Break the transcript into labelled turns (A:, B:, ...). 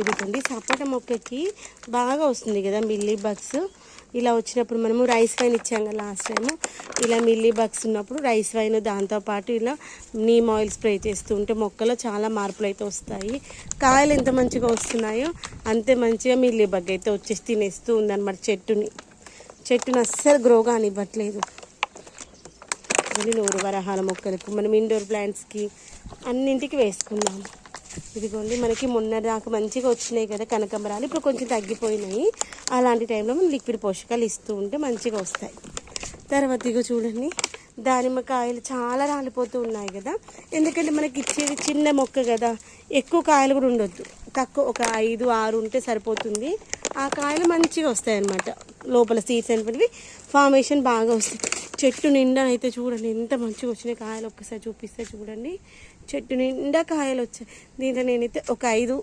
A: ఇదిగోండి సపోటా మొక్కకి బాగా వస్తుంది కదా మిల్లీ బగ్స్. ఇలా వచ్చినప్పుడు మనము రైస్ వైన్ ఇచ్చాం కదా లాస్ట్ టైము, ఇలా మిల్లీ బగ్స్ ఉన్నప్పుడు రైస్ వైన్ దాంతోపాటు ఇలా నీమ్ ఆయిల్ స్ప్రే చేస్తూ ఉంటే మొక్కలో చాలా మార్పులు అయితే వస్తాయి. కాయలు ఎంత మంచిగా వస్తున్నాయో అంతే మంచిగా మిల్లీ బగ్ అయితే వచ్చేసి తినేస్తూ ఉందన్నమాట చెట్టుని అస్సలు గ్రో కానివ్వట్లేదు. నూరు వరహాల మొక్కలకు మనం ఇండోర్ ప్లాంట్స్కి అన్నింటికి వేసుకుందాము. ఇదిగోండి మనకి మొన్న దాకా మంచిగా వచ్చినాయి కదా కనకాంబరాలు, ఇప్పుడు కొంచెం తగ్గిపోయినాయి. అలాంటి టైంలో మనం లిక్విడ్ పోషకాలు ఇస్తూ ఉంటే మంచిగా వస్తాయి. తర్వాత ఇక చూడండి దానిమ్మకాయలు చాలా రాలిపోతూ ఉన్నాయి కదా, ఎందుకంటే మనకి ఇచ్చేది చిన్న మొక్క కదా, ఎక్కువ కాయలు కూడా ఉండొద్దు, తక్కువ ఒక 5, 6 ఉంటే సరిపోతుంది. ఆ కాయలు మంచిగా వస్తాయి అన్నమాట, లోపల సీడ్స్ అనేవి ఫార్మేషన్ బాగా వస్తాయి. చెట్టు నిండా అయితే చూడండి ఎంత మంచిగా వచ్చినాయి కాయలు, ఒక్కసారి చూపిస్తే చూడండి చెట్టు నిండా కాయలు వచ్చాయి. దీంట్లో నేనైతే ఒక 5